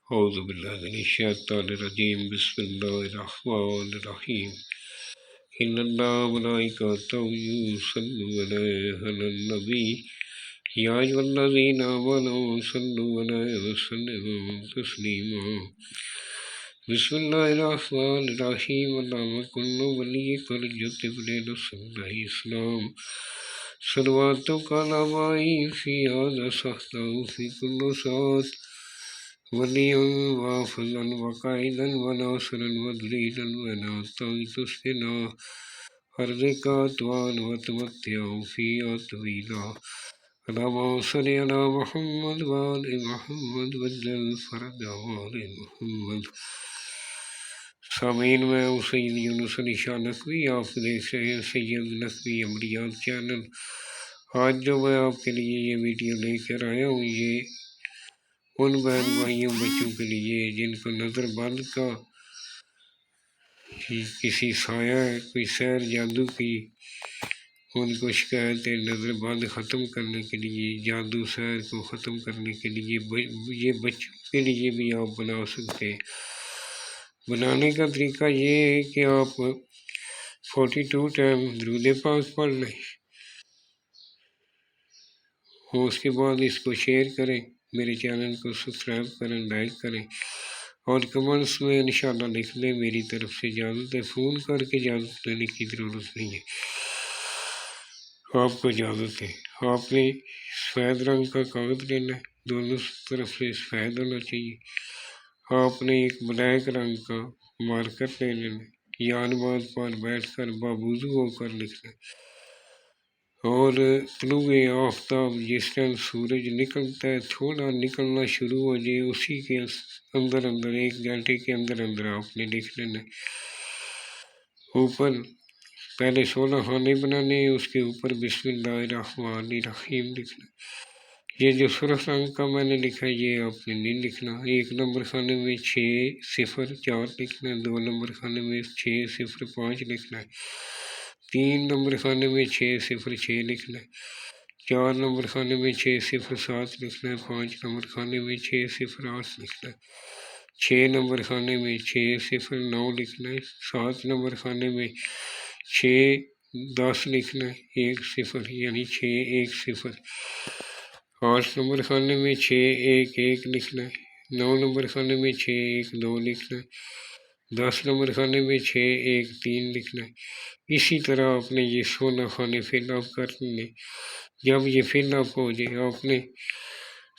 اعوذ باللہ من الشیطان الرجیم بسم اللہ الرحمن الرحیم ان اللہ ملائکتہ یصلون علی النبی یا ایھا الذین آمنوا صلوا علیہ وسلموا تسلیما بسم اللہ الرحمن الرحیم اللہم کل ولیک الجد بن صلی اللہ اسلام صلواتک علی بائی فی هذا سختا فی کل ساعت وليا وافظا وقائدا وناصرا ودليلا ونعتا تسقنا أرضك طوعا وتمتعا فيها طويلا اللهم صل على محمد وآل محمد وجل فرج آل محمد۔ سامعین، میں ہوں سید یونس علی شاہ نقوی، آپ دیکھ رہے ہیں سید نقوی عملیات چینل۔ آج جو میں آپ کے لیے یہ ویڈیو لے کر آیا ہوں، یہ ان بہن بھائیوں بچوں کے لیے جن کو نظر بند کا کسی سایہ ہے، کوئی سحر جادو کی ان کو شکایت ہے، نظر بند ختم کرنے کے لیے، جادو سحر کو ختم کرنے کے لیے یہ بچوں کے لیے بھی آپ بنا سکتے ہیں۔ بنانے کا طریقہ یہ ہے کہ آپ 42 ٹائم درود پاک پڑھ لیں اور اس کے بعد اس کو شیئر کریں، میرے چینل کو سبسکرائب کریں، لائک کریں اور کمنٹس میں انشاءاللہ لکھ دیں میری طرف سے اجازت ہے۔ فون کر کے اجازت لینے کی ضرورت نہیں ہے، آپ کو اجازت ہے۔ آپ نے سفید رنگ کا کاغذ لینا ہے، دونوں طرف سے سفید ہونا چاہیے۔ آپ نے ایک بلیک رنگ کا مارکر لے لینا ہے، یا نماز پر بیٹھ کر بابوضو ہو کر لکھنا ہے، اور طلوع آفتاب جس ٹائم سورج نکلتا ہے، تھوڑا نکلنا شروع ہو جائے، اسی کے اندر 1 گھنٹے کے اندر آپ نے لکھ لینا ہے۔ اوپر پہلے 16 خانے بنانے ہیں، اس کے اوپر بسم اللہ الرحمن الرحیم لکھنا ہے۔ یہ جو سرخ رنگ کا میں نے لکھا ہے یہ آپ نے نہیں لکھنا۔ 1 نمبر خانے میں 604 لکھنا ہے، 2 نمبر خانے میں 605 لکھنا ہے، 3 نمبر خانے میں 606 لکھنا ہے، 4 نمبر خانے میں 607 لکھنا ہے، 5 نمبر خانے میں 608 لکھنا ہے، 6 نمبر خانے میں 609 لکھنا ہے، 7 نمبر خانے میں 610 لکھنا ہے، 1 0 یعنی 610، 8 نمبر خانے میں 611 لکھنا ہے، 9 نمبر خانے میں 612 لکھنا ہے، 10 نمبر خانے میں 613 لکھنا ہے۔ اسی طرح آپ نے یہ 16 خانے فل اپ کرنے۔ جب یہ فل اپ ہو جائے آپ نے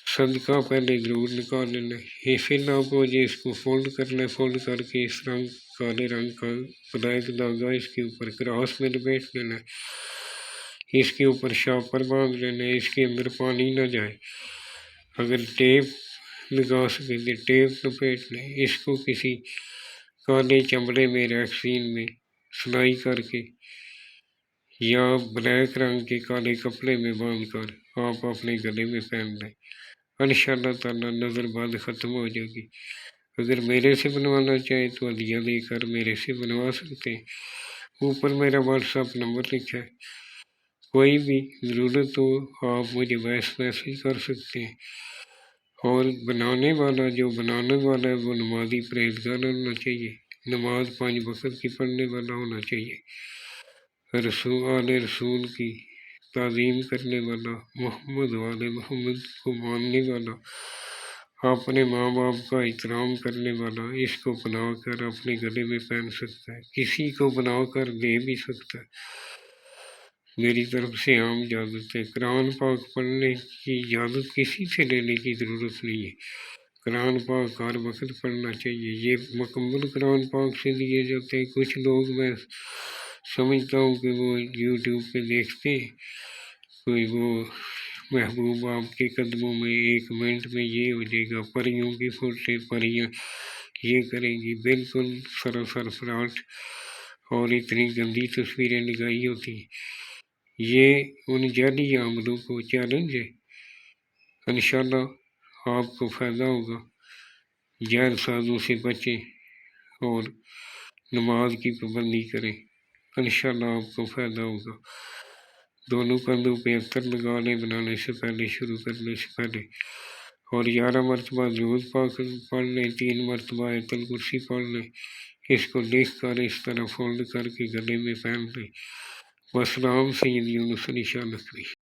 صدقہ پہلے ضرور نکال لینا ہے۔ یہ فل اپ ہو جائے اس کو فولڈ کرنا ہے، فولڈ کر کے اس رنگ کالے رنگ کا بلیک دھاگا اس کے اوپر کراس میں لپیٹ لینا ہے، اس کے اوپر شاپر باندھ لینا ہے، اس کے اندر پانی نہ جائے۔ اگر ٹیپ لگا سکے تو ٹیپ لپیٹ لیں، اس کو کسی کالے چمڑے میں ریکسین میں سلائی کر کے یا بلیک رنگ کے کالے کپڑے میں باندھ کر آپ اپنے گلے میں پہن لیں، انشاءاللہ تعالی نظر بند ختم ہو جائے گی۔ اگر میرے سے بنوانا چاہیں تو عدیہ لے کر میرے سے بنوا سکتے ہیں۔ اوپر میرا واٹس ایپ نمبر لکھا ہے، کوئی بھی ضرورت ہو آپ مجھے وائس میسیج کر سکتے ہیں۔ اور بنانے والا ہے وہ نمازی پرہیزگار ہونا چاہیے، نماز 5 وقت کی پڑھنے والا ہونا چاہیے، آل رسول کی تعظیم کرنے والا، محمد والے محمد کو ماننے والا، اپنے ماں باپ کا احترام کرنے والا، اس کو بنا کر اپنے گلے میں پہن سکتا ہے، کسی کو بنا کر دے بھی سکتا ہے۔ میری طرف سے عام اجازت ہے۔ قرآن پاک پڑھنے کی اجازت کسی سے لینے کی ضرورت نہیں ہے، قرآن پاک ہر وقت پڑھنا چاہیے۔ یہ مکمل قرآن پاک سے لیے جاتے ہیں۔ کچھ لوگ میں سمجھتا ہوں کہ وہ یوٹیوب پہ دیکھتے ہیں کوئی وہ محبوب آپ کے قدموں میں 1 منٹ میں یہ ہو جائے گا، پریوں کی فوٹے، پریاں یہ کریں گی، بالکل سراسر فراڈ اور اتنی گندی تصویریں لگائی ہوتی ہیں۔ یہ ان جعلی عملوں کو چیلنج ہے، انشاءاللہ آپ کو فائدہ ہوگا۔ جعل سازوں سے بچیں اور نماز کی پابندی کریں، انشاءاللہ آپ کو فائدہ ہوگا۔ دونوں کندھوں پہ عطر لگا لیں بنانے سے پہلے، شروع کرنے سے پہلے، اور 11 مرتبہ درود پاک پڑھ لیں، 3 مرتبہ آیت الکرسی پڑھ لیں۔ اس کو لکھ کر اس طرح فولڈ کر کے گلے میں پہن لیں۔ والسلام سید یونس علی شاہ نقوی۔